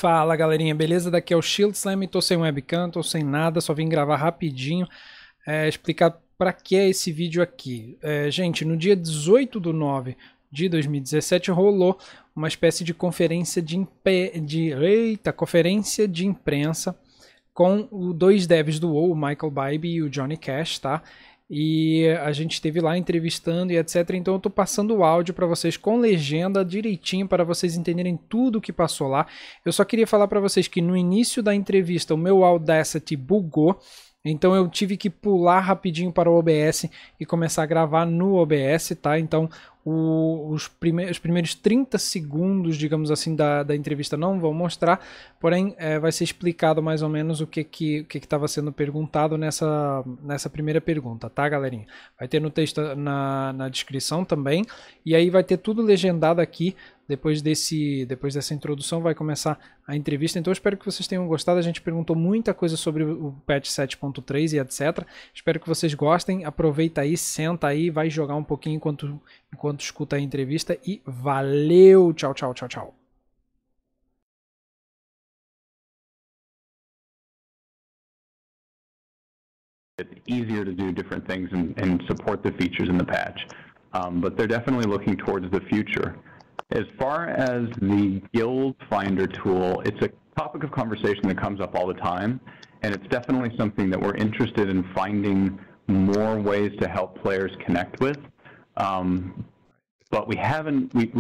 Fala galerinha, beleza? Daqui é o Shield Slam, tô sem webcam, tô sem nada, só vim gravar rapidinho, explicar para que é esse vídeo aqui. Gente, no dia 18/9 de 2017 rolou uma espécie de conferência conferência de imprensa com os dois devs do WoW, o Michael Bybee e o Johnny Cash, tá? E a gente esteve lá entrevistando e etc. Então eu tô passando o áudio para vocês com legenda direitinho para vocês entenderem tudo o que passou lá. Eu só queria falar para vocês que no início da entrevista o meu Audacity bugou. Então eu tive que pular rapidinho para o OBS e começar a gravar no OBS, tá? Então os primeiros 30 segundos, digamos assim, da entrevista não vão mostrar, porém vai ser explicado mais ou menos o que estava sendo perguntado nessa primeira pergunta, tá, galerinha? Vai ter no texto na descrição também, e aí vai ter tudo legendado aqui. Depois dessa introdução vai começar a entrevista, então eu espero que vocês tenham gostado. A gente perguntou muita coisa sobre o patch 7.3 e etc. Espero que vocês gostem, aproveita aí, senta aí, vai jogar um pouquinho enquanto escuta a entrevista e valeu! Tchau, tchau, tchau, tchau. It's easier to do different things and support the features in the patch, but they're definitely looking towards the future. As far as the Guild Finder tool, it's a topic of conversation that comes up all the time, and it's definitely something that we're interested in finding more ways to help players connect with. But we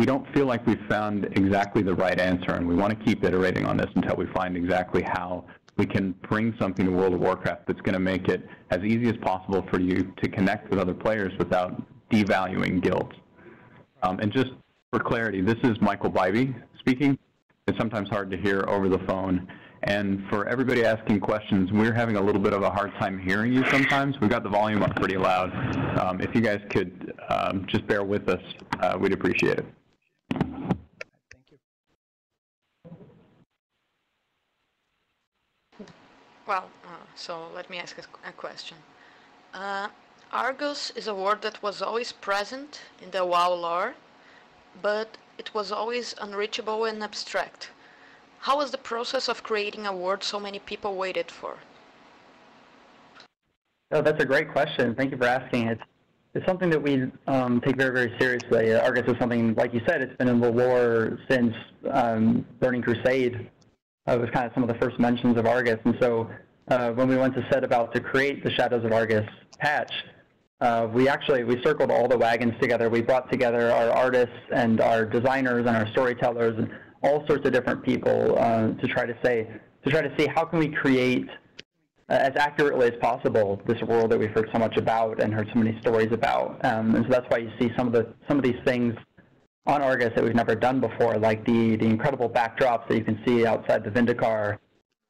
don't feel like we've found exactly the right answer, and we want to keep iterating on this until we find exactly how we can bring something to World of Warcraft that's going to make it as easy as possible for you to connect with other players without devaluing guilds. And just for clarity, this is Michael Bybee speaking. It's sometimes hard to hear over the phone. And for everybody asking questions, we're having a little bit of a hard time hearing you sometimes. We've got the volume up pretty loud. If you guys could just bear with us, we'd appreciate it. Thank you. Well, so let me ask a question. Argos is a word that was always present in the WoW lore, but it was always unreachable and abstract. How was the process of creating a word so many people waited for? Oh, that's a great question. Thank you for asking. It's something that we take very, very seriously. Argus is something, like you said, it's been in the lore since Burning Crusade. It was kind of some of the first mentions of Argus. And so when we went to set about to create the Shadows of Argus patch, we circled all the wagons together. We brought together our artists and our designers and our storytellers and all sorts of different people to try to see how can we create as accurately as possible this world that we've heard so much about and heard so many stories about. And so that's why you see some of these things on Argus that we've never done before, like the incredible backdrops that you can see outside the Vindicar,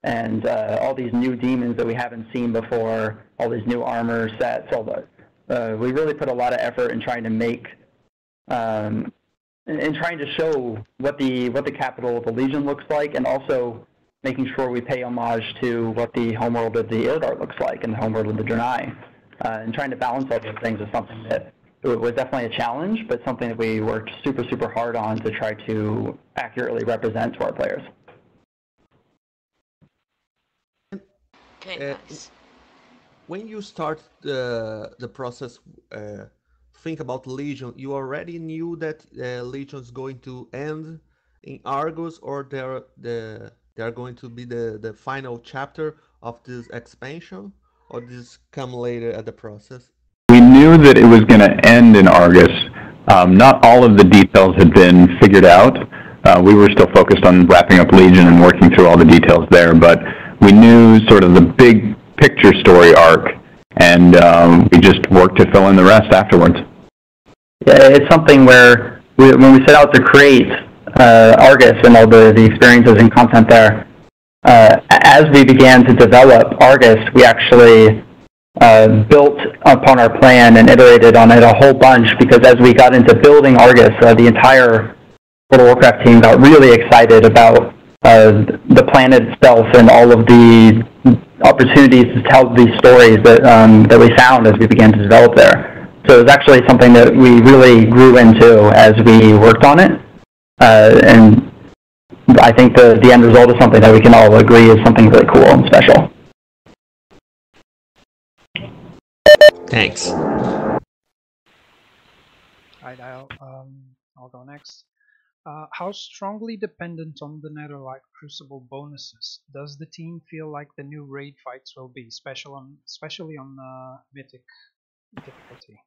and all these new demons that we haven't seen before, all these new armor sets, we really put a lot of effort in trying to make, in trying to show what the capital of the Legion looks like, and also making sure we pay homage to what the homeworld of the Eldar looks like and the homeworld of the Draenei. And trying to balance all those things is something that was definitely a challenge, but something that we worked super, super hard on to try to accurately represent to our players. Okay, nice. When you start the process, think about Legion, you already knew that Legion is going to end in Argos, or they are going to be the final chapter of this expansion, or this come later at the process? We knew that it was going to end in Argus. Not all of the details had been figured out. We were still focused on wrapping up Legion and working through all the details there, but we knew sort of the big picture story arc, and we just worked to fill in the rest afterwards. Yeah, it's something where when we set out to create Argus and all the experiences and content there, as we began to develop Argus, we actually built upon our plan and iterated on it a whole bunch, because as we got into building Argus, the entire World of Warcraft team got really excited about the planet itself and all of the opportunities to tell these stories that we found as we began to develop there. So it was actually something that we really grew into as we worked on it. And I think the end result is something that we can all agree is something really cool and special. Thanks. I'll go next. How strongly dependent on the Netherlight Crucible bonuses does the team feel like the new raid fights will be, especially on Mythic difficulty?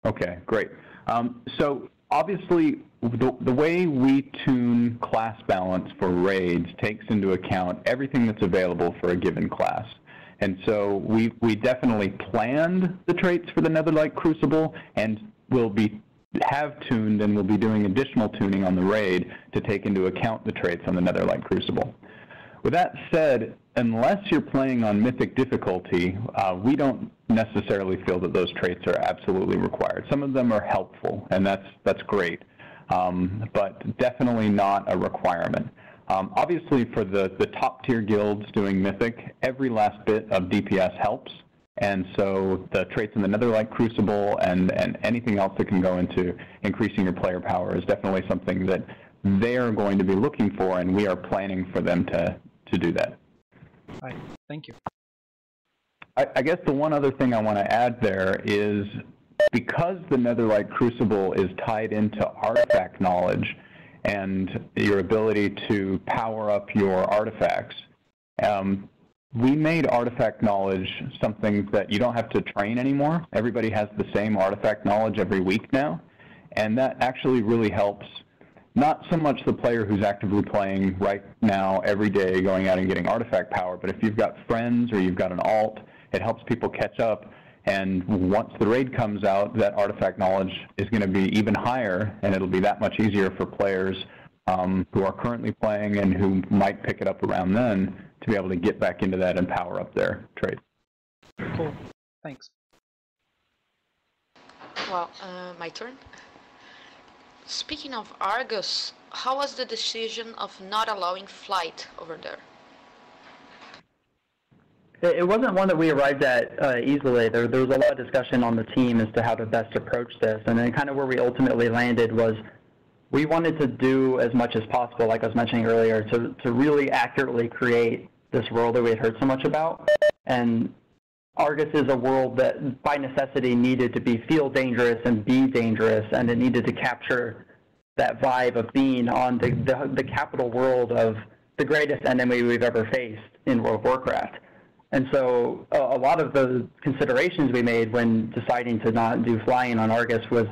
Okay, great. So obviously, the way we tune class balance for raids takes into account everything that's available for a given class. And so we definitely planned the traits for the Netherlight Crucible, and have tuned and will be doing additional tuning on the raid to take into account the traits on the Netherlight Crucible. With that said, unless you're playing on Mythic difficulty, we don't necessarily feel that those traits are absolutely required. Some of them are helpful, and that's great, but definitely not a requirement. Obviously, for the top-tier guilds doing Mythic, every last bit of DPS helps, and so the traits in the Netherlight Crucible and anything else that can go into increasing your player power is definitely something that they're going to be looking for, and we are planning for them to do that. Right. Thank you. I guess the one other thing I want to add there is because the Netherlight Crucible is tied into artifact knowledge and your ability to power up your artifacts, we made artifact knowledge something that you don't have to train anymore. Everybody has the same artifact knowledge every week now, and that actually really helps not so much the player who's actively playing right now every day going out and getting artifact power, but if you've got friends or you've got an alt, it helps people catch up, and once the raid comes out, that artifact knowledge is going to be even higher, and it'll be that much easier for players who are currently playing and who might pick it up around then to be able to get back into that and power up their trade. Cool. Thanks. Well, my turn. Speaking of Argos, how was the decision of not allowing flight over there? It wasn't one that we arrived at easily. There was a lot of discussion on the team as to how to best approach this, and then kind of where we ultimately landed was we wanted to do as much as possible, like I was mentioning earlier, to really accurately create this world that we had heard so much about. And Argos is a world that by necessity needed to feel dangerous and be dangerous, and it needed to capture that vibe of being on the capital world of the greatest enemy we've ever faced in World of Warcraft. And so a lot of the considerations we made when deciding to not do flying on Argos was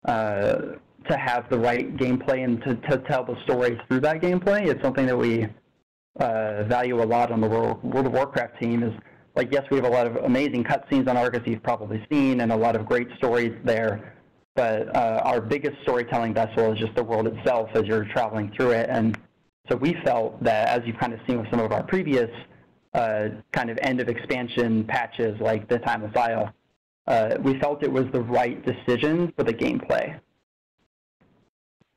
to have the right gameplay and to tell the story through that gameplay. It's something that we value a lot on the World of Warcraft team. Is like, yes, we have a lot of amazing cutscenes on Argos you've probably seen, and a lot of great stories there. But our biggest storytelling vessel is just the world itself as you're traveling through it. And so we felt that, as you've kind of seen with some of our previous kind of end of expansion patches like the Time of File, we felt it was the right decision for the gameplay.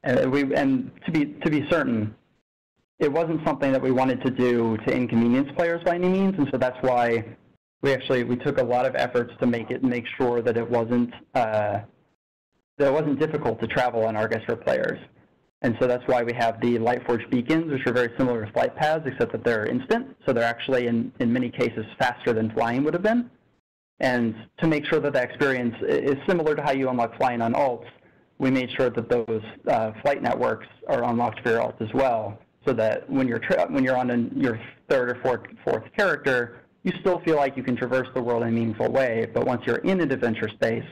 And to be certain, it wasn't something that we wanted to do to inconvenience players by any means, and so that's why we took a lot of efforts to make sure that it wasn't difficult to travel on Argos for players. And so that's why we have the Lightforge beacons, which are very similar to flight paths, except that they're instant. So they're actually, in many cases, faster than flying would have been. And to make sure that that experience is similar to how you unlock flying on alts, we made sure that those flight networks are unlocked for your alt as well, so that when you're on your third or fourth character, you still feel like you can traverse the world in a meaningful way. But once you're in an adventure space,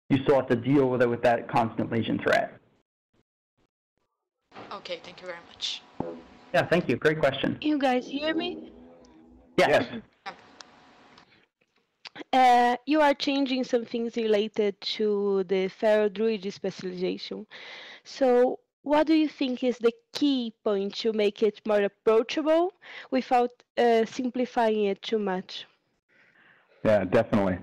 you still have to deal with it with that constant Legion threat. Okay, thank you very much. Yeah, thank you. Great question. You guys hear me? Yes. You are changing some things related to the Feral Druid specialization. So what do you think is the key point to make it more approachable without simplifying it too much? Yeah, definitely.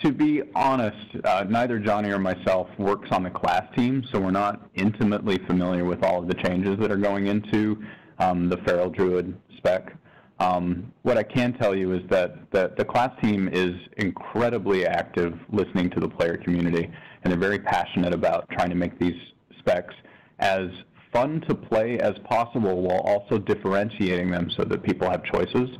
To be honest, neither Johnny or myself works on the class team, so we're not intimately familiar with all of the changes that are going into the Feral Druid spec. What I can tell you is that the class team is incredibly active listening to the player community, and they're very passionate about trying to make these specs as fun to play as possible while also differentiating them so that people have choices.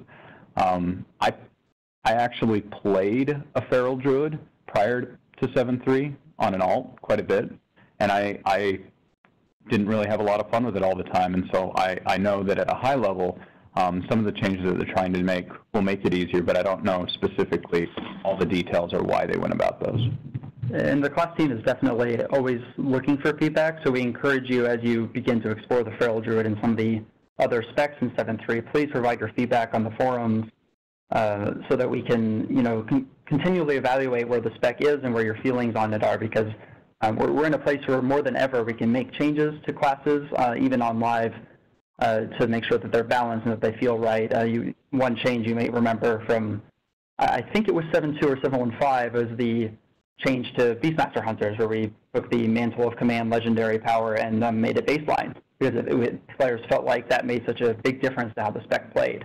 I actually played a Feral Druid prior to 7.3 on an alt quite a bit, and I didn't really have a lot of fun with it all the time, and so I know that at a high level, some of the changes that they're trying to make will make it easier, but I don't know specifically all the details or why they went about those. And the class team is definitely always looking for feedback, so we encourage you as you begin to explore the Feral Druid and some of the other specs in 7.3, please provide your feedback on the forums so that we can, continually evaluate where the spec is and where your feelings on it are, because we're in a place where more than ever we can make changes to classes, even on live, to make sure that they're balanced and that they feel right. One change you may remember from, I think it was 7.2 or 7.15, was the change to Beastmaster Hunters, where we took the Mantle of Command legendary power and made it baseline, because players felt like that made such a big difference to how the spec played.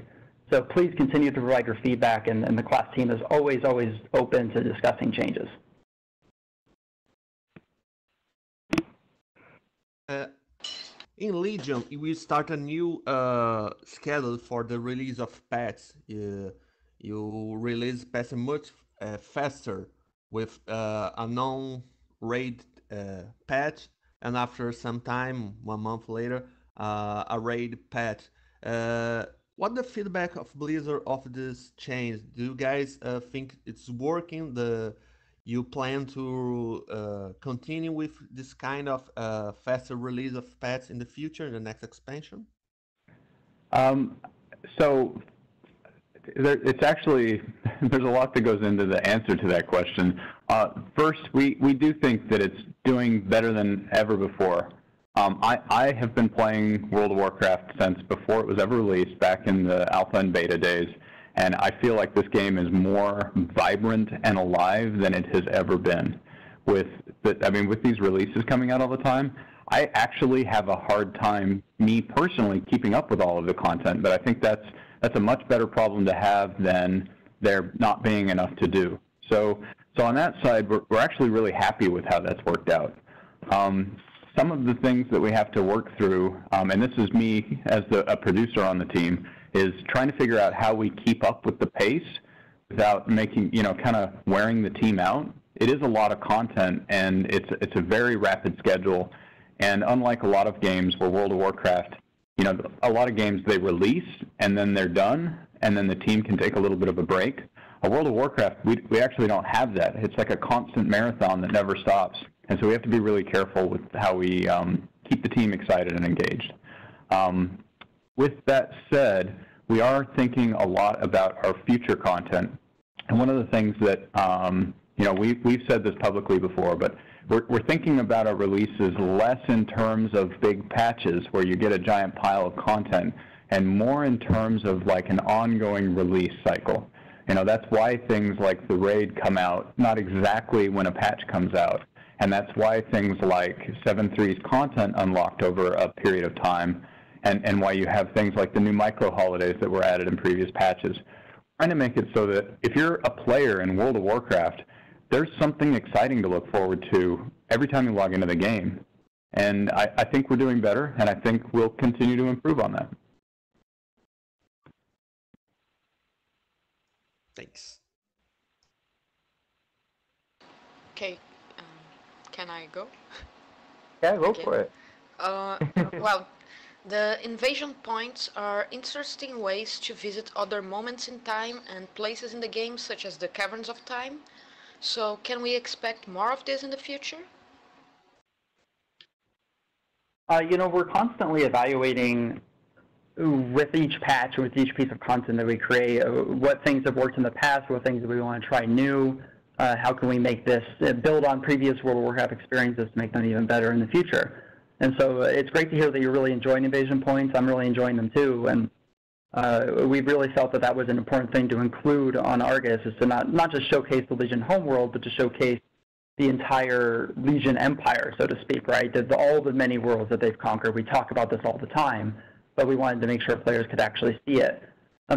So please continue to provide your feedback, and the class team is always open to discussing changes. In Legion, we start a new schedule for the release of patches. You release patches much faster with a non-raid patch, and after some time, 1 month later, a raid patch. What the feedback of Blizzard of this change? Do you guys think it's working? You plan to continue with this kind of faster release of patches in the future, in the next expansion? So it's actually, there's a lot that goes into the answer to that question. First, we do think that it's doing better than ever before. I have been playing World of Warcraft since before it was ever released, back in the alpha and beta days, and I feel like this game is more vibrant and alive than it has ever been. With these releases coming out all the time, I actually have a hard time, me personally, keeping up with all of the content, but I think that's a much better problem to have than there not being enough to do. So on that side, we're actually really happy with how that's worked out. Some of the things that we have to work through, and this is me as a producer on the team, is trying to figure out how we keep up with the pace without making, kind of wearing the team out. It is a lot of content, and it's a very rapid schedule. And unlike a lot of games where World of Warcraft, a lot of games they release and then they're done, and then the team can take a little bit of a break. A World of Warcraft, we actually don't have that. It's like a constant marathon that never stops. And so we have to be really careful with how we keep the team excited and engaged. With that said, we are thinking a lot about our future content. And one of the things that, we've said this publicly before, but we're thinking about our releases less in terms of big patches where you get a giant pile of content, and more in terms of like an ongoing release cycle. That's why things like the raid come out not exactly when a patch comes out. And that's why things like 7.3's content unlocked over a period of time, and why you have things like the new micro-holidays that were added in previous patches. Trying to make it so that if you're a player in World of Warcraft, there's something exciting to look forward to every time you log into the game. And I think we're doing better, and I think we'll continue to improve on that. Thanks. Okay, can I go? Yeah, go for it. Well, the invasion points are interesting ways to visit other moments in time and places in the game, such as the Caverns of Time. So can we expect more of this in the future? We're constantly evaluating with each patch, with each piece of content that we create, what things have worked in the past, what things that we want to try new, how can we make this, build on previous World of Warcraft experiences to make them even better in the future. And so it's great to hear that you're really enjoying invasion points. I'm really enjoying them too. And we really felt that that was an important thing to include on Argos, is to not just showcase the Legion homeworld, but to showcase the entire Legion empire, so to speak, right? All the many worlds that they've conquered. We talk about this all the time, but we wanted to make sure players could actually see it.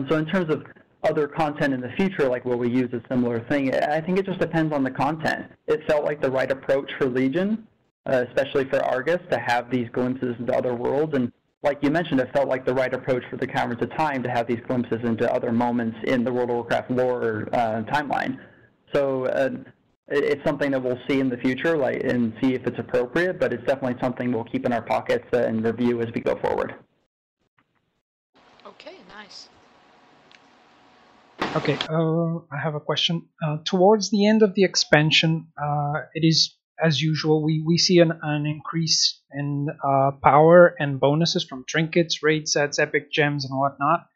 So in terms of other content in the future, like will we use a similar thing, I think it just depends on the content. It felt like the right approach for Legion especially for Argus, to have these glimpses into other worlds. And like you mentioned, it felt like the right approach for the Caverns of Time to have these glimpses into other moments in the World of Warcraft lore timeline. So it's something that we'll see in the future, and see if it's appropriate, but it's definitely something we'll keep in our pockets and review as we go forward. Okay, nice. Okay, I have a question. Towards the end of the expansion, it is, as usual, we see an increase in power and bonuses from trinkets, raid sets, epic gems, and whatnot.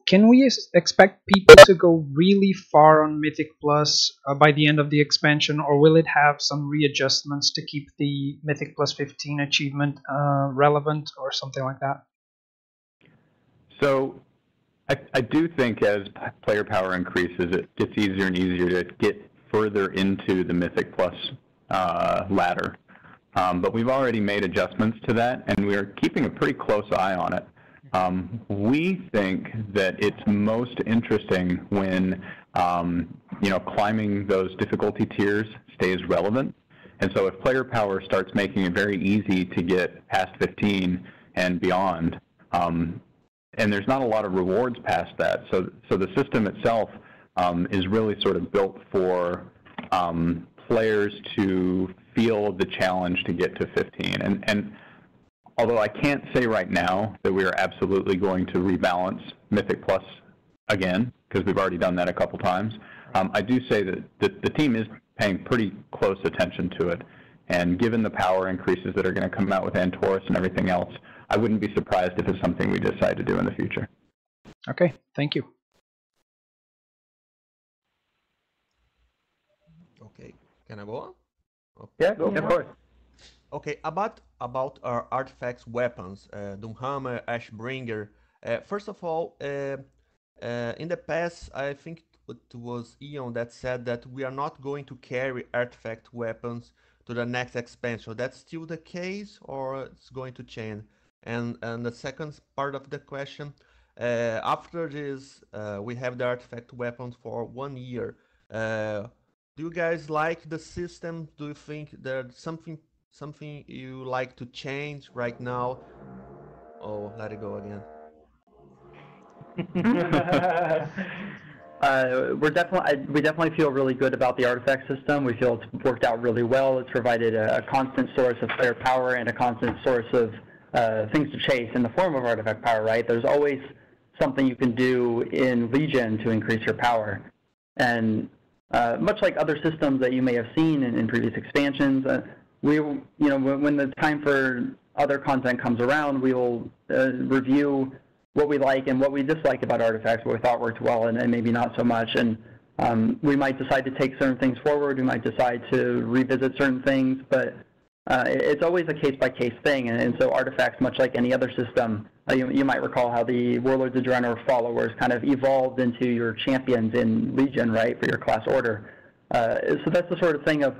Can we expect people to go really far on Mythic Plus by the end of the expansion, or will it have some readjustments to keep the Mythic Plus 15 achievement relevant, or something like that? So I do think as player power increases, it gets easier and easier to get further into the Mythic Plus ladder. But we've already made adjustments to that, and we're keeping a pretty close eye on it. We think that it's most interesting when climbing those difficulty tiers stays relevant. And so if player power starts making it very easy to get past 15 and beyond, and there's not a lot of rewards past that, so the system itself is really sort of built for players to feel the challenge to get to 15. And although I can't say right now that we are absolutely going to rebalance Mythic Plus again, because we've already done that a couple times, I do say that the team is paying pretty close attention to it. And given the power increases that are going to come out with Taurus and everything else, I wouldn't be surprised if it's something we decide to do in the future. Okay, thank you. Okay, can I go on? Okay. Yeah, go of course. Okay, about our artifacts, weapons, Doomhammer, Ashbringer. First of all, in the past, I think it was Ion that said that we are not going to carry artifact weapons to the next expansion. That's still the case, or it's going to change? And the second part of the question, after this, we have the artifact weapons for 1 year. Do you guys like the system? Do you think there's something you like to change right now? Oh, let it go again. We definitely feel really good about the artifact system. We feel it's worked out really well. It's provided a constant source of player power and a constant source of things to chase in the form of artifact power, right? There's always something you can do in Legion to increase your power. And much like other systems that you may have seen in previous expansions, when the time for other content comes around, we will review what we like and what we dislike about artifacts, what we thought worked well and maybe not so much. And we might decide to take certain things forward. We might decide to revisit certain things, but it's always a case-by-case thing. And so artifacts, much like any other system, you might recall how the Warlords of Draenor followers kind of evolved into your champions in Legion, right, for your class order. So that's the sort of thing of,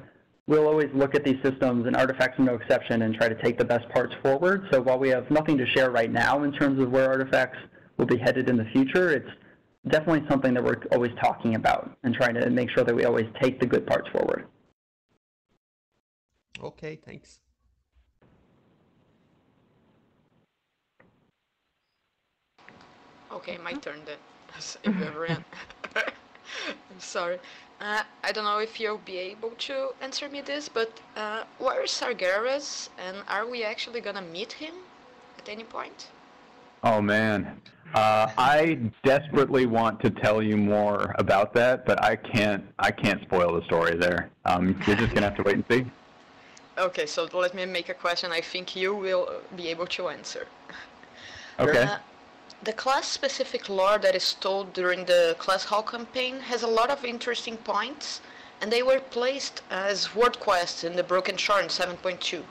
we'll always look at these systems, and artifacts are no exception, and try to take the best parts forward. So while we have nothing to share right now in terms of where artifacts will be headed in the future, it's definitely something that we're always talking about and trying to make sure that we always take the good parts forward. Okay, thanks. Okay, my turn then. If everyone. I'm sorry. I don't know if you'll be able to answer me this, but where is Sargeras, and are we actually gonna meet him at any point? Oh man, I desperately want to tell you more about that, but I can't spoil the story there. You're just gonna have to wait and see. Okay, so let me make a question I think you will be able to answer. Okay. The class-specific lore that is told during the Class Hall campaign has a lot of interesting points, and they were placed as word quests in the Broken Shore in 7.2.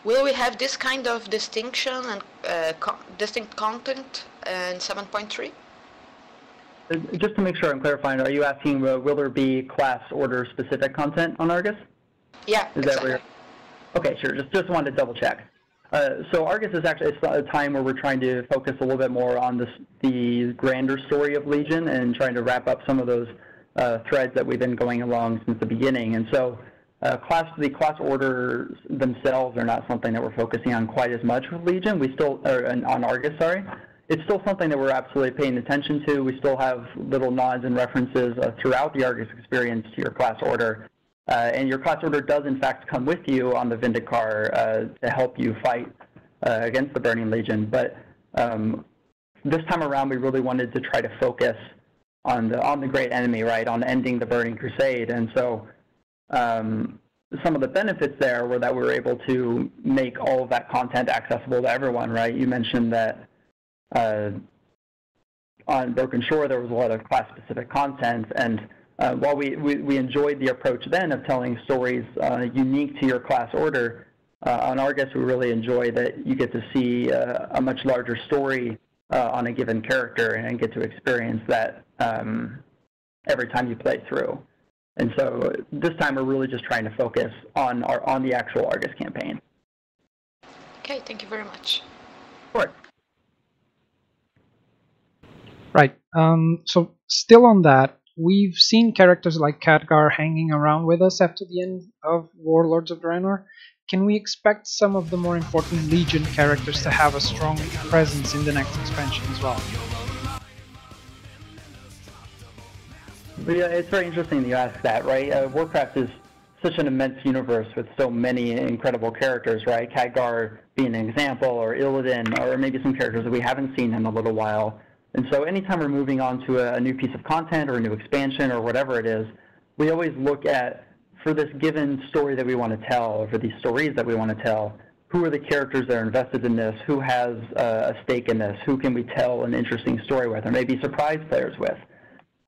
Will we have this kind of distinction and distinct content in 7.3? Just to make sure I'm clarifying, are you asking will there be class order specific content on Argus? Yeah, is that where? Okay, sure. Just wanted to double check. So Argus is actually a time where we're trying to focus a little bit more on the grander story of Legion and trying to wrap up some of those threads that we've been going along since the beginning. And so The class orders themselves are not something that we're focusing on quite as much with Legion. We still, or on Argus, sorry. It's still something that we're absolutely paying attention to. We still have little nods and references throughout the Argus experience to your class order. And your class order does, in fact, come with you on the Vindicar to help you fight against the Burning Legion. But this time around, we really wanted to try to focus on the great enemy, right, on ending the Burning Crusade. And so some of the benefits there were that we were able to make all of that content accessible to everyone, right? You mentioned that on Broken Shore, there was a lot of class-specific content, and while we enjoyed the approach then of telling stories unique to your class order, on Argus we really enjoy that you get to see a much larger story on a given character and get to experience that every time you play through. And so this time we're really just trying to focus on the actual Argus campaign. Okay, thank you very much. Sure. Right. So still on that, we've seen characters like Khadgar hanging around with us after the end of Warlords of Draenor. Can we expect some of the more important Legion characters to have a strong presence in the next expansion as well? Yeah, it's very interesting that you ask that, right? Warcraft is such an immense universe with so many incredible characters, right? Khadgar being an example, or Illidan, or maybe some characters that we haven't seen in a little while. And so anytime we're moving on to a new piece of content or a new expansion or whatever it is, we always look at, for this given story that we want to tell, or for these stories that we want to tell, who are the characters that are invested in this? Who has a stake in this? Who can we tell an interesting story with, or maybe surprise players with?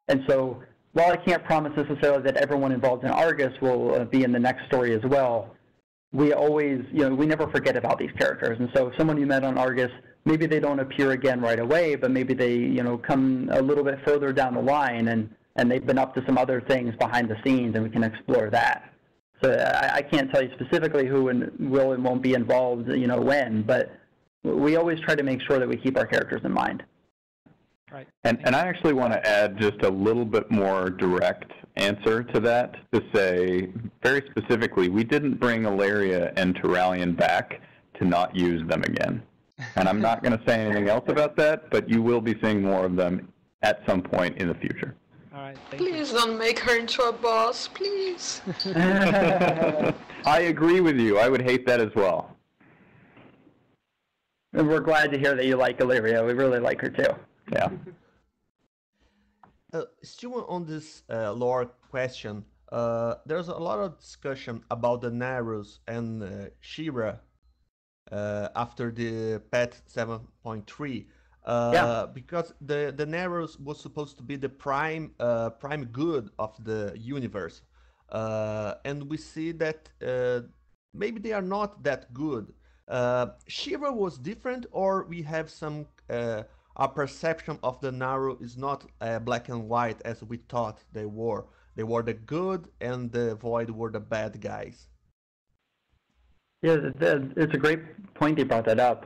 And so while I can't promise necessarily that everyone involved in Argus will be in the next story as well, we always, we never forget about these characters. And so someone you met on Argus, maybe they don't appear again right away, but maybe they, come a little bit further down the line, and they've been up to some other things behind the scenes, and we can explore that. So I can't tell you specifically who will and won't be involved, when, but we always try to make sure that we keep our characters in mind. Right. And I actually want to add just a little bit more direct answer to that, to say very specifically, we didn't bring Ilaria and Turalian back to not use them again. And I'm not going to say anything else about that, but you will be seeing more of them at some point in the future. All right, Please don't make her into a boss, please. I agree with you. I would hate that as well. And we're glad to hear that you like Ilaria. We really like her too. Yeah. Still on this lore question, there's a lot of discussion about the Narus and Shira after the patch 7.3. Because the Narus was supposed to be the prime good of the universe, and we see that maybe they are not that good. Shira was different, or we have some our perception of the Naru is not black and white as we thought they were. They were the good, and the Void were the bad guys. Yeah, it's a great point you brought that up.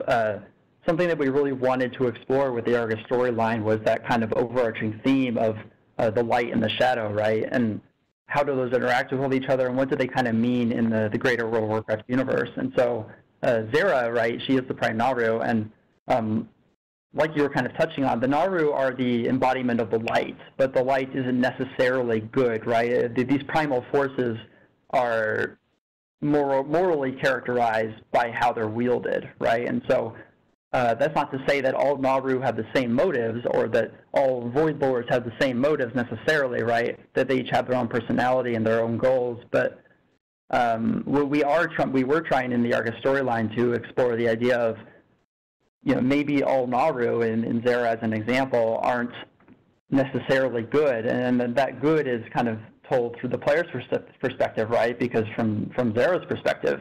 Something that we really wanted to explore with the Argus storyline was that kind of overarching theme of the light and the shadow, right? And how do those interact with each other, and what do they kind of mean in the greater World of Warcraft universe? And so Zera, right, she is the prime Naru, and like you were kind of touching on, the Naru are the embodiment of the light, but the light isn't necessarily good, right? These primal forces are morally characterized by how they're wielded, right? And so that's not to say that all Naru have the same motives, or that all Void Lords have the same motives necessarily, right? That they each have their own personality and their own goals. But we were trying in the Argus storyline to explore the idea of, maybe all Naru, in Zera as an example, aren't necessarily good, and that good is kind of told through the player's perspective, right? Because from Zera's perspective,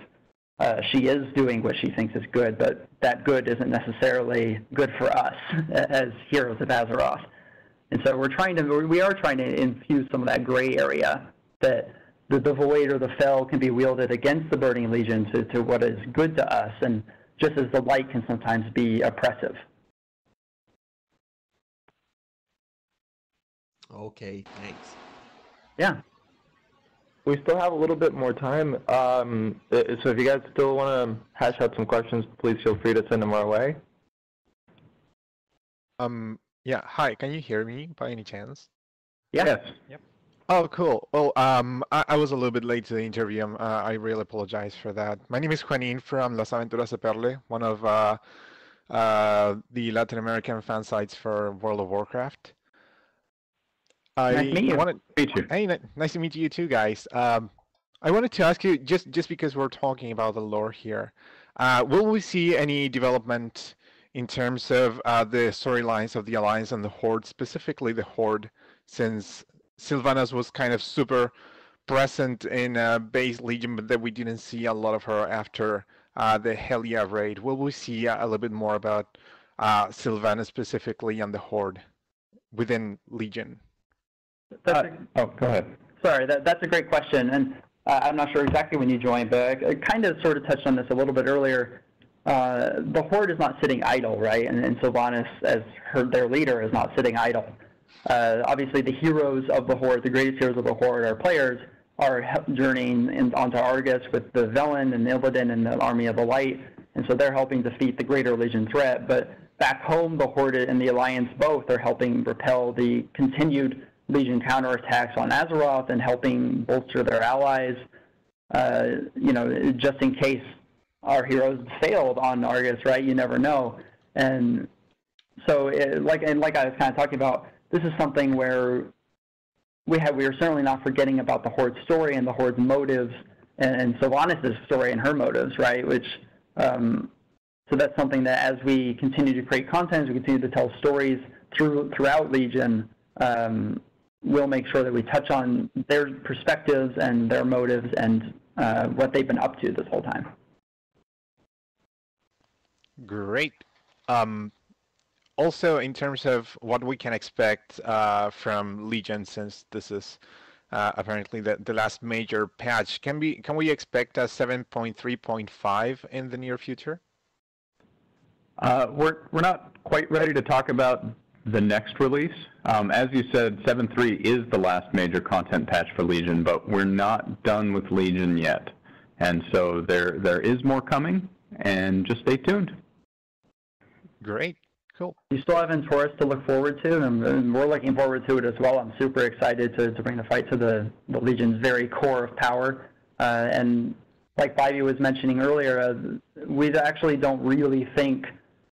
she is doing what she thinks is good, but that good isn't necessarily good for us as heroes of Azeroth. And so we are trying to infuse some of that gray area, that the Void or the Fel can be wielded against the Burning Legion to what is good to us, and just as the light can sometimes be oppressive. Okay, thanks. Yeah. we still have a little bit more time. So if you guys still want to hash out some questions, please feel free to send them our way. Yeah. Hi. Can you hear me by any chance? Yeah. Yes. Yep. Oh, cool. Well, I was a little bit late to the interview. I really apologize for that. My name is Juanin from Las Aventuras de Perle, one of the Latin American fan sites for World of Warcraft. Nice to meet you. Hey, nice to meet you too, guys. I wanted to ask you, just because we're talking about the lore here, will we see any development in terms of the storylines of the Alliance and the Horde, specifically the Horde, since Sylvanas was kind of super present in base Legion, but that we didn't see a lot of her after the Helia raid. Will we see a little bit more about Sylvanas specifically and the Horde within Legion? Go ahead. Sorry, that's a great question, and I'm not sure exactly when you joined, but I kind of sort of touched on this a little bit earlier. The Horde is not sitting idle, right? And Sylvanas, as their leader, is not sitting idle. Obviously, the heroes of the Horde, the greatest heroes of the Horde, our players, are journeying onto Argos with the Velen and Illidan and the Army of the Light, and so they're helping defeat the greater Legion threat. But back home, the Horde and the Alliance both are helping repel the continued Legion counterattacks on Azeroth and helping bolster their allies, just in case our heroes failed on Argus, right? You never know. And so, like I was kind of talking about, this is something where we are certainly not forgetting about the Horde story and the Horde's motives and Sylvanas' story and her motives, right? Which, so that's something that as we continue to create content, as we continue to tell stories throughout Legion, we'll make sure that we touch on their perspectives and their motives and what they've been up to this whole time. Great. Also, in terms of what we can expect from Legion, since this is apparently the last major patch, can we expect a 7.3.5 in the near future? We're not quite ready to talk about the next release. As you said, 7.3 is the last major content patch for Legion, but we're not done with Legion yet. And so there is more coming, and just stay tuned. Great. Cool. You still have Taurus to look forward to, and we're looking forward to it as well. I'm super excited to bring the fight to the Legion's very core of power. And like Bybee was mentioning earlier, we actually don't really think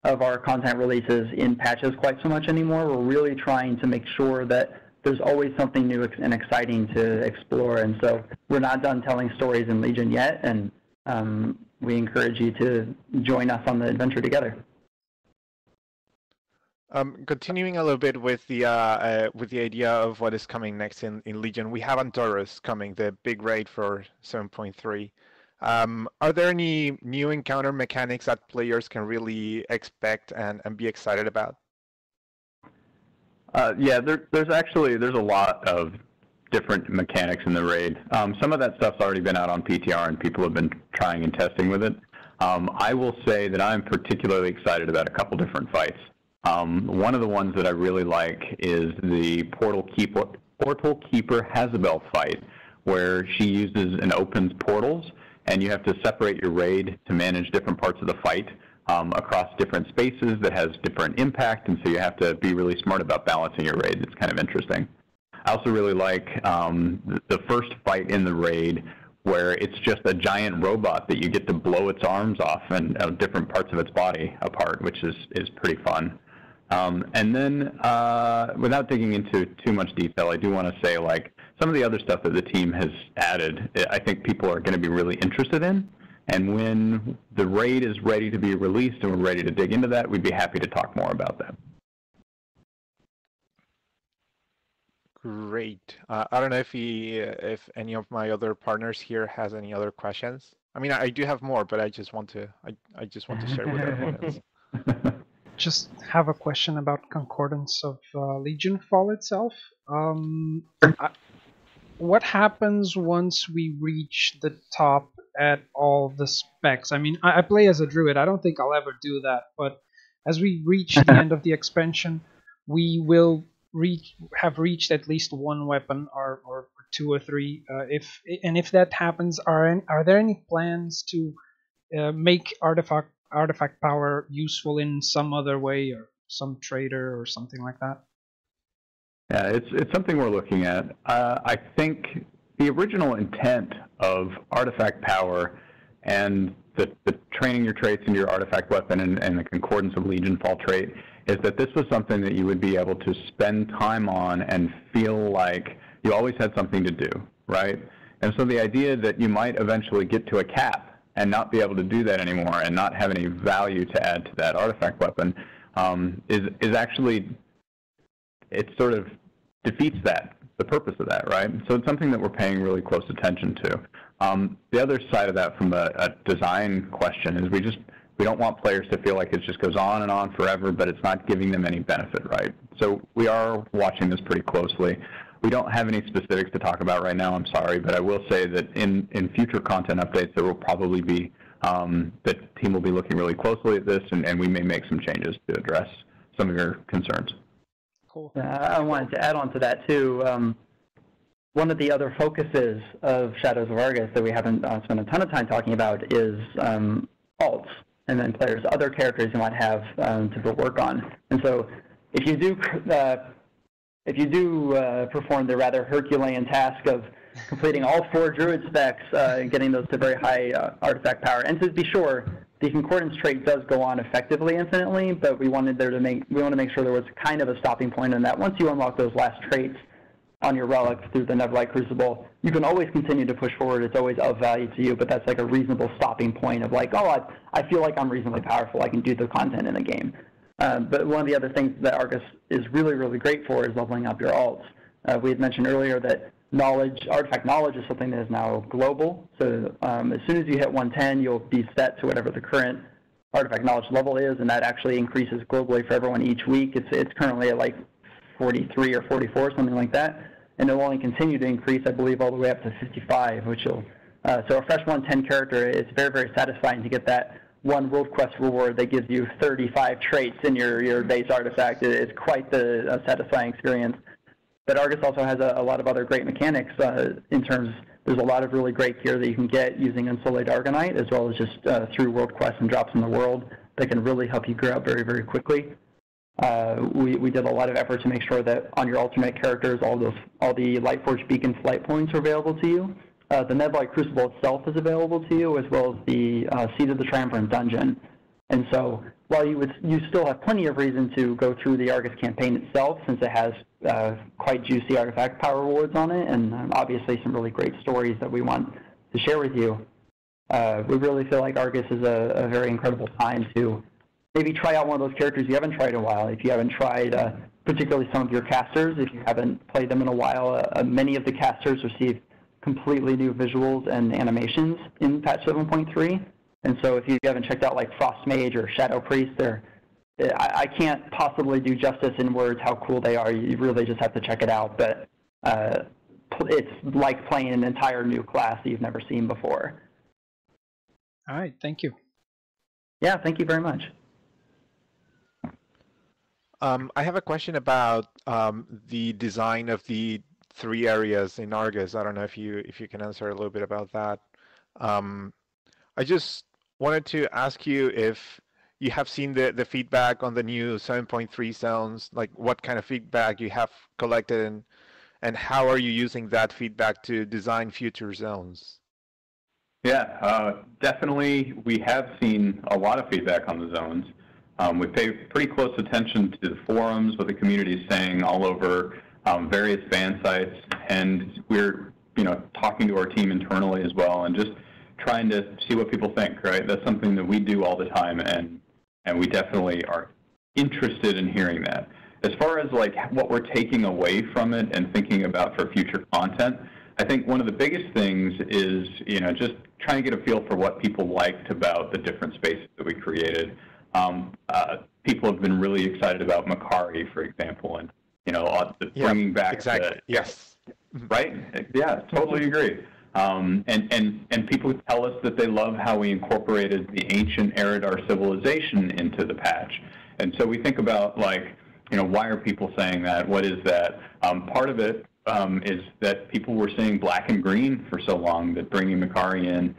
of our content releases in patches quite so much anymore. We're really trying to make sure that there's always something new and exciting to explore. And so we're not done telling stories in Legion yet, and we encourage you to join us on the adventure together. Continuing a little bit with the idea of what is coming next in Legion, we have Taurus coming, the big raid for 7.3. Are there any new encounter mechanics that players can really expect and be excited about? Yeah, there's a lot of different mechanics in the raid. Some of that stuff's already been out on PTR and people have been trying and testing with it. I will say that I'm particularly excited about a couple different fights. One of the ones that I really like is the Portal Keeper Hazabel fight, where she uses and opens portals, and you have to separate your raid to manage different parts of the fight across different spaces that has different impact, and so you have to be really smart about balancing your raid. It's kind of interesting. I also really like the first fight in the raid, where it's just a giant robot that you get to blow its arms off and different parts of its body apart, which is pretty fun. And then, without digging into too much detail, I do want to say, like, some of the other stuff that the team has added, I think people are going to be really interested in. And when the raid is ready to be released and we're ready to dig into that, we'd be happy to talk more about that. Great. I don't know if any of my other partners here has any other questions. I mean, I do have more, but I just want to share with our audience. Just have a question about concordance of Legion Fall itself. What happens once we reach the top at all the specs? I mean, I play as a druid. I don't think I'll ever do that. But as we reach the end of the expansion, we will have reached at least one weapon or 2 or 3. If that happens, are there any plans to make artifact power useful in some other way, or some trader or something like that? Yeah, it's something we're looking at. I think the original intent of artifact power and the training your traits into your artifact weapon and the concordance of Legion fall trait is that this was something that you would be able to spend time on and feel like you always had something to do, right? And so the idea that you might eventually get to a cap and not be able to do that anymore and not have any value to add to that artifact weapon is actually, it sort of defeats the purpose of that, right? So it's something that we're paying really close attention to. The other side of that from a design question is we don't want players to feel like it just goes on and on forever, but it's not giving them any benefit, right? So we are watching this pretty closely. We don't have any specifics to talk about right now, I'm sorry, but I will say that in future content updates there will probably be, the team will be looking really closely at this, and we may make some changes to address some of your concerns. Cool. I wanted to add on to that too. One of the other focuses of Shadows of Argus that we haven't spent a ton of time talking about is alts, and then players' other characters you might have to work on. And so if you do perform the rather Herculean task of completing all 4 druid specs and getting those to very high artifact power, and to be sure, the concordance trait does go on effectively infinitely, but we want to make sure there was kind of a stopping point in that. Once you unlock those last traits on your relic through the Nebulite Crucible, you can always continue to push forward. It's always of value to you, but that's like a reasonable stopping point of like, oh, I feel like I'm reasonably powerful. I can do the content in the game. But one of the other things that Argus is really, really great for is leveling up your alts. We had mentioned earlier that artifact knowledge is something that is now global. So as soon as you hit 110, you'll be set to whatever the current artifact knowledge level is, and that actually increases globally for everyone each week. It's currently at like 43 or 44, something like that, and it will only continue to increase, I believe, all the way up to 55, which will, so a fresh 110 character, it's very, very satisfying to get that one World Quest reward that gives you 35 traits in your base artifact. It's quite the satisfying experience. But Argus also has a lot of other great mechanics in terms, there's a lot of really great gear that you can get using Unsullied Argonite, as well as just through World Quests and drops in the world that can really help you grow up very, very quickly. We did a lot of effort to make sure that on your alternate characters, all the Lightforge Beacon flight points are available to you. The Nebulite Crucible itself is available to you, as well as the Seat of the Triumvirate Dungeon. And so while you still have plenty of reason to go through the Argus campaign itself, since it has quite juicy artifact power rewards on it, and obviously some really great stories that we want to share with you, we really feel like Argus is a very incredible time to maybe try out one of those characters you haven't tried in a while. If you haven't tried particularly some of your casters, if you haven't played them in a while, many of the casters receive completely new visuals and animations in patch 7.3. And so if you haven't checked out like Frost Mage or Shadow Priest, I can't possibly do justice in words how cool they are. You really just have to check it out. But it's like playing an entire new class that you've never seen before. All right, thank you. Yeah, thank you very much. I have a question about the design of the 3 areas in Argus. I don't know if you can answer a little bit about that. I just wanted to ask you if you have seen the feedback on the new 7.3 zones, like what kind of feedback you have collected, and how are you using that feedback to design future zones? Yeah, definitely we have seen a lot of feedback on the zones. We pay pretty close attention to the forums, what the community is saying all over various fan sites, and we're talking to our team internally as well, and just trying to see what people think. Right, that's something that we do all the time, and we definitely are interested in hearing that. As far as like what we're taking away from it and thinking about for future content, I think one of the biggest things is just trying to get a feel for what people liked about the different spaces that we created. People have been really excited about Makari, for example, and bringing back exactly. Yes. Right? Yeah, totally agree. And people tell us that they love how we incorporated the ancient Eridar civilization into the patch. And so we think about, like, why are people saying that? What is that? Part of it, is that people were seeing black and green for so long that bringing Mikari in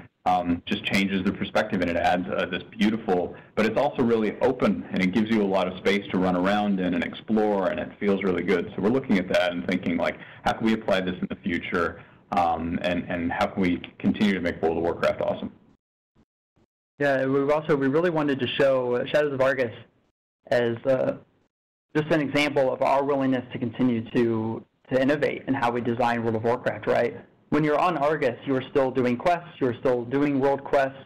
just changes the perspective, and it adds this beautiful, but it's also really open, and it gives you a lot of space to run around in and explore, and it feels really good. So we're looking at that and thinking, like, how can we apply this in the future, and how can we continue to make World of Warcraft awesome? Yeah, we really wanted to show Shadows of Argus as just an example of our willingness to continue to innovate in how we design World of Warcraft, right? When you're on Argus, you're still doing quests, you're still doing world quests,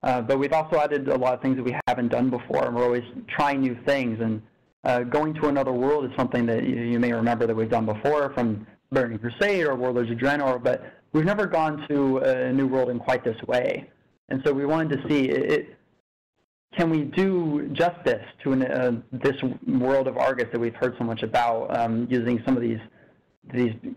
but we've also added a lot of things that we haven't done before, and we're always trying new things. And going to another world is something that you may remember that we've done before from Burning Crusade or Warlords of Draenor, but we've never gone to a new world in quite this way. And so we wanted to see, can we do justice to this world of Argus that we've heard so much about, using some of these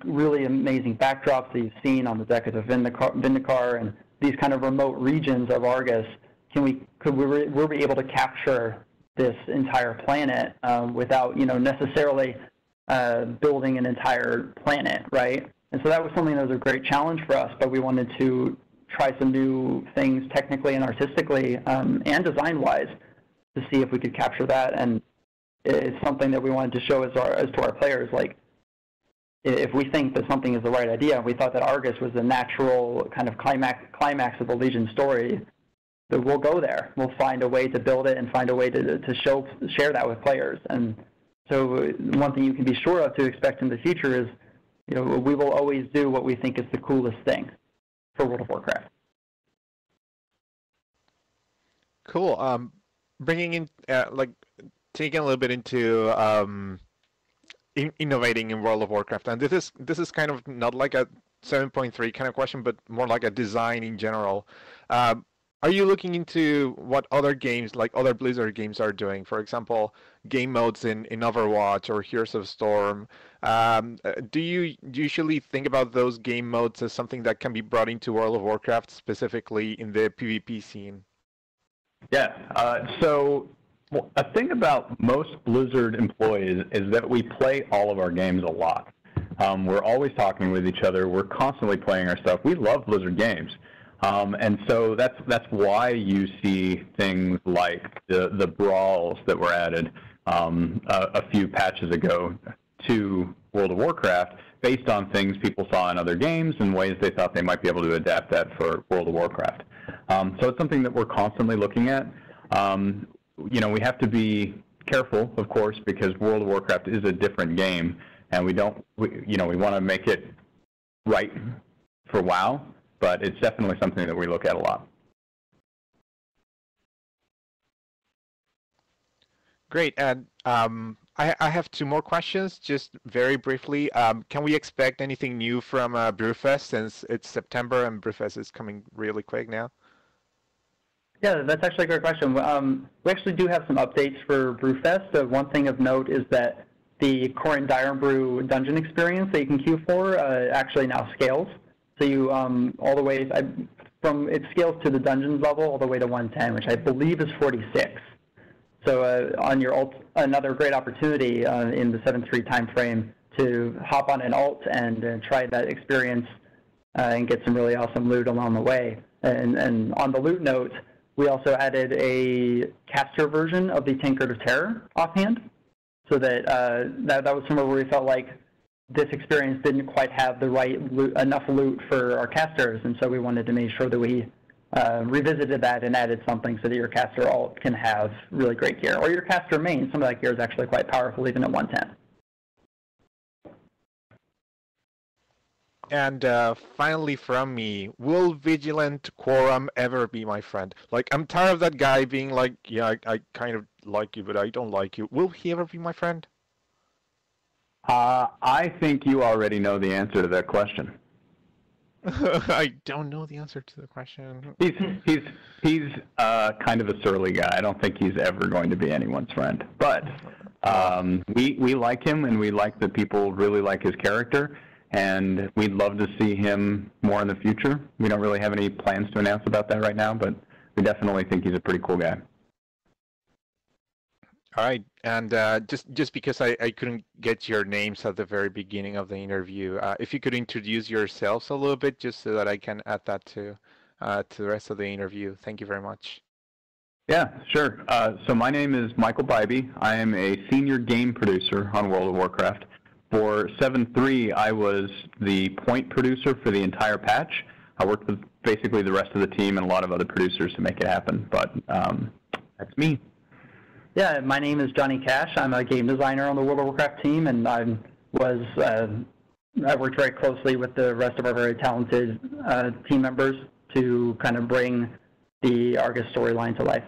really amazing backdrops that you've seen on the deck of the Vindikar and these kind of remote regions of Argus. Were we able to capture this entire planet without necessarily building an entire planet, right? And so that was something that was a great challenge for us, but we wanted to try some new things technically and artistically and design-wise to see if we could capture that. And it's something that we wanted to show as to our players, like, if we think that something is the right idea, we thought that Argus was the natural kind of climax of the Legion story, that we'll go there. We'll find a way to build it and find a way to share that with players. And so one thing you can be sure of to expect in the future is, we will always do what we think is the coolest thing for World of Warcraft. Cool. Bringing in, taking a little bit into innovating in World of Warcraft, and this is kind of not like a 7.3 kind of question, but more like a design in general. Are you looking into what other games, like other Blizzard games, are doing? For example, game modes in Overwatch or Heroes of Storm. Do you usually think about those game modes as something that can be brought into World of Warcraft, specifically in the PvP scene? Yeah. So a thing about most Blizzard employees is that we play all of our games a lot. We're always talking with each other. We're constantly playing our stuff. We love Blizzard games. And so that's why you see things like the brawls that were added a few patches ago to World of Warcraft, based on things people saw in other games and ways they thought they might be able to adapt that for World of Warcraft. So it's something that we're constantly looking at. We have to be careful, of course, because World of Warcraft is a different game, and we want to make it right for WoW. But it's definitely something that we look at a lot. Great, and I have two more questions, just very briefly. Can we expect anything new from Brewfest, since it's September and Brewfest is coming really quick now? Yeah, that's actually a great question. We actually do have some updates for Brewfest. One thing of note is that the current Dire Brew dungeon experience that you can queue for actually now scales. So you all the way it scales to the dungeons level all the way to 110, which I believe is 46. So on your another great opportunity in the 7.3 time frame to hop on an alt and try that experience and get some really awesome loot along the way. And on the loot note, we also added a caster version of the Tankard of Terror offhand, so that that was somewhere where we felt like this experience didn't quite have the right enough loot for our casters, and so we wanted to make sure that we revisited that and added something so that your caster alt can have really great gear, or your caster main. Some of that gear is actually quite powerful even at 110. And finally from me, will Vigilante Quorum ever be my friend? Like, I'm tired of that guy being like, yeah, I kind of like you, but I don't like you. Will he ever be my friend? I think you already know the answer to that question. I don't know the answer to the question. He's kind of a surly guy. I don't think he's ever going to be anyone's friend. But we like him, and we like that people really like his character, and we'd love to see him more in the future. We don't really have any plans to announce about that right now, but we definitely think he's a pretty cool guy. All right, and just because I couldn't get your names at the very beginning of the interview, if you could introduce yourselves a little bit, just so that I can add that to the rest of the interview. Thank you very much. Yeah, sure. So my name is Michael Bybee. I am a senior game producer on World of Warcraft. For 7.3, I was the point producer for the entire patch. I worked with basically the rest of the team and a lot of other producers to make it happen, but that's me. Yeah, my name is Johnny Cash. I'm a game designer on the World of Warcraft team, and I worked very closely with the rest of our very talented team members to kind of bring the Argus storyline to life.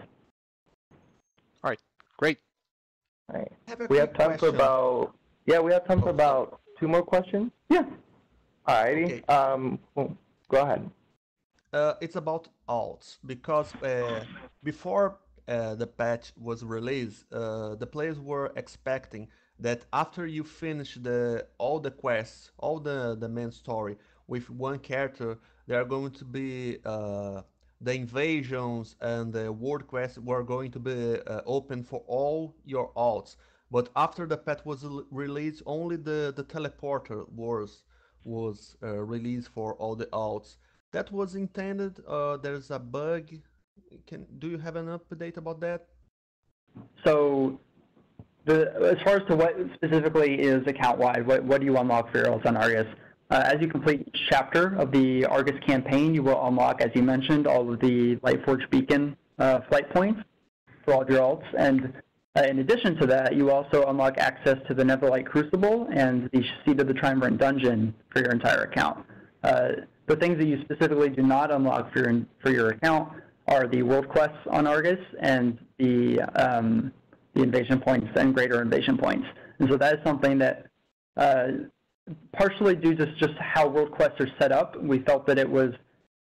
All right, great. All right. We have time for about about 2 more questions. Yeah. All righty. Okay. Well, go ahead. It's about alts, because before the patch was released, the players were expecting that after you finish all the quests, all the main story with one character, there are going to be the invasions and the world quests were going to be open for all your alts. But after the patch was released, only the teleporter was released for all the alts. That was intended. There's a bug. Do you have an update about that? So, as far as to what specifically is account-wide, what do you unlock for your alts on Argus? As you complete each chapter of the Argus campaign, you will unlock, as you mentioned, all of the Lightforge Beacon flight points for all of your alts. And in addition to that, you also unlock access to the Netherlight Crucible and the Seat of the Triumvirate Dungeon for your entire account. The things that you specifically do not unlock for your account are the world quests on Argus and the invasion points and greater invasion points. And so that is something that, partially due to just how world quests are set up, we felt that it was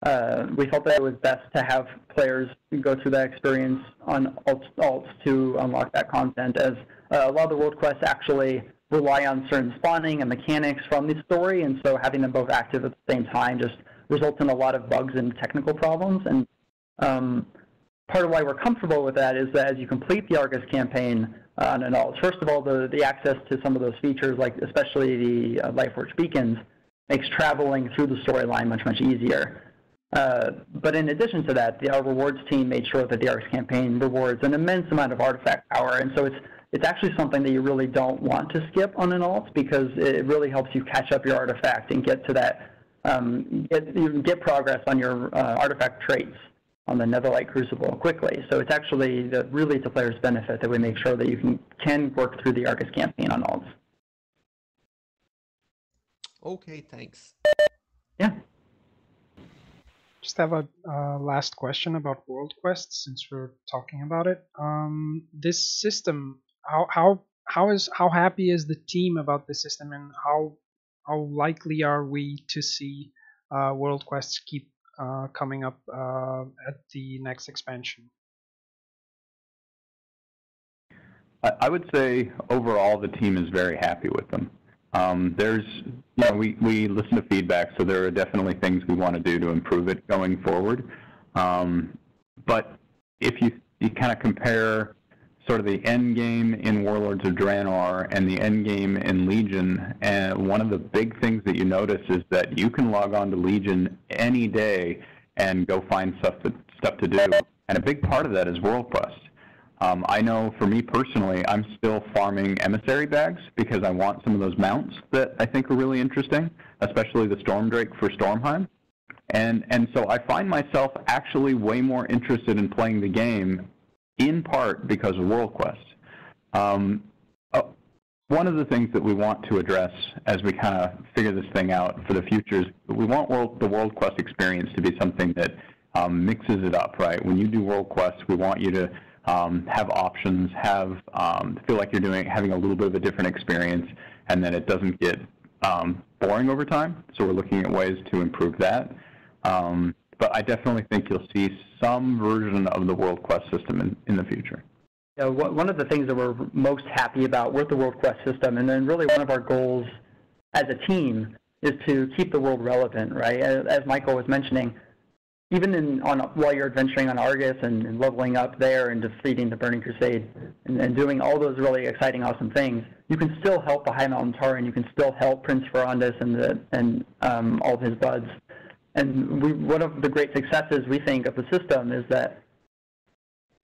best to have players go through that experience on alts to unlock that content, as a lot of the world quests actually rely on certain spawning and mechanics from the story, and so having them both active at the same time just results in a lot of bugs and technical problems. And part of why we're comfortable with that is that as you complete the Argus campaign on an alt, first of all, the access to some of those features, like especially the Lightforge beacons, makes traveling through the storyline much, much easier. But in addition to that, our rewards team made sure that the Argus campaign rewards an immense amount of artifact power, and so it's actually something that you really don't want to skip on an alt, because it really helps you catch up your artifact and get to that, get progress on your artifact traits on the Netherlight Crucible quickly. So it's actually really to players' benefit that we make sure that you can work through the Argus campaign on alts. Okay, thanks. Yeah. Just have a last question about world quests, since we're talking about it. This system, how happy is the team about the system, and how likely are we to see world quests keep coming up at the next expansion? I would say overall the team is very happy with them. We listen to feedback, so there are definitely things we want to do to improve it going forward. But if you kind of compare sort of the end game in Warlords of Draenor and the end game in Legion, and one of the big things that you notice is that you can log on to Legion any day and go find stuff to do, and a big part of that is world quests. I know for me personally, I'm still farming emissary bags because I want some of those mounts that I think are really interesting, especially the Stormdrake for Stormheim. And so I find myself actually way more interested in playing the game, in part because of world quests. One of the things that we want to address as we kind of figure this thing out for the future is we want the world quest experience to be something that mixes it up, right? When you do world quests, we want you to have options, feel like you're having a little bit of a different experience, and then it doesn't get boring over time. So we're looking at ways to improve that. But I definitely think you'll see some version of the world quest system in the future. Yeah, one of the things that we're most happy about with the world quest system, and then really one of our goals as a team, is to keep the world relevant, right? As Michael was mentioning, even while you're adventuring on Argus and leveling up there and defeating the Burning Crusade and doing all those really exciting, awesome things, you can still help the High Mountain Tauren. You can still help Prince Ferondis and all of his buds. And one of the great successes we think of the system is that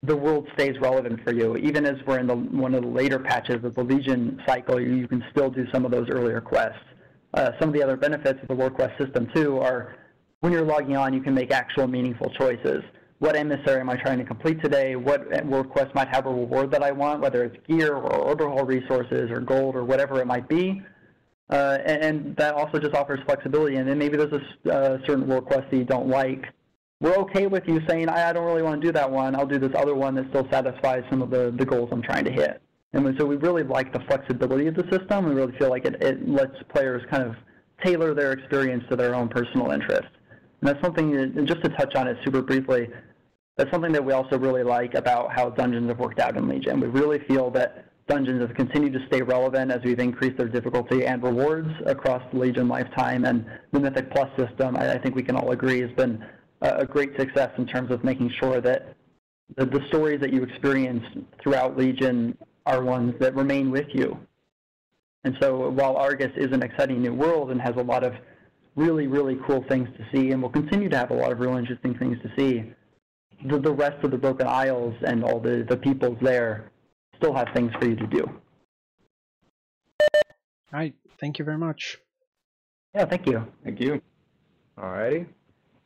the world stays relevant for you. Even as we're in one of the later patches of the Legion cycle, you can still do some of those earlier quests. Some of the other benefits of the war quest system, too, are when you're logging on, you can make actual meaningful choices. What emissary am I trying to complete today? What war quest might have a reward that I want, whether it's gear or overhaul resources or gold or whatever it might be. And that also just offers flexibility. And then maybe there's a certain war quest that you don't like. We're okay with you saying, I don't really want to do that one. I'll do this other one that still satisfies some of the goals I'm trying to hit. And so we really like the flexibility of the system. We really feel like it lets players kind of tailor their experience to their own personal interest. And that's something, and just to touch on it super briefly, that's something that we also really like about how dungeons have worked out in Legion. We really feel that dungeons have continued to stay relevant as we've increased their difficulty and rewards across the Legion lifetime. And the Mythic Plus system, I think we can all agree, has been a great success in terms of making sure that the stories that you experience throughout Legion are ones that remain with you. And so while Argus is an exciting new world and has a lot of really, really cool things to see, and will continue to have a lot of real interesting things to see, the rest of the Broken Isles and all the peoples there still have things for you to do. All right. Thank you very much. Yeah, thank you. Thank you. Alrighty.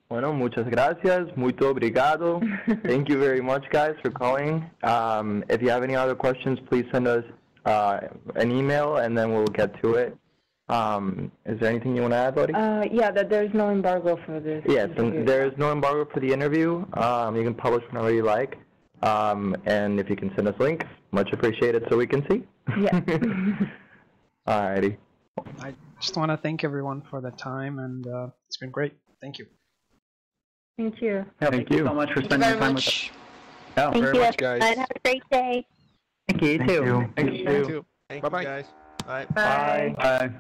Bueno, muchas gracias. Muito obrigado. Thank you very much, guys, for calling. If you have any other questions, please send us an email, and then we'll get to it. Is there anything you want to add, Lottie? Yeah, that there's no embargo for this. Yes, and there is no embargo for the interview. You can publish whenever you like. And if you can send us links, much appreciated so we can see. Yeah. Alrighty. I just want to thank everyone for the time, and it's been great. Thank you. Thank you. Yeah, thank you so much for spending time with us. Yeah, Thank very you, much, guys. everyone. Have a great day. Thank you, you too. Thank you. Thank Bye-bye. you, guys. Bye. Bye. Bye.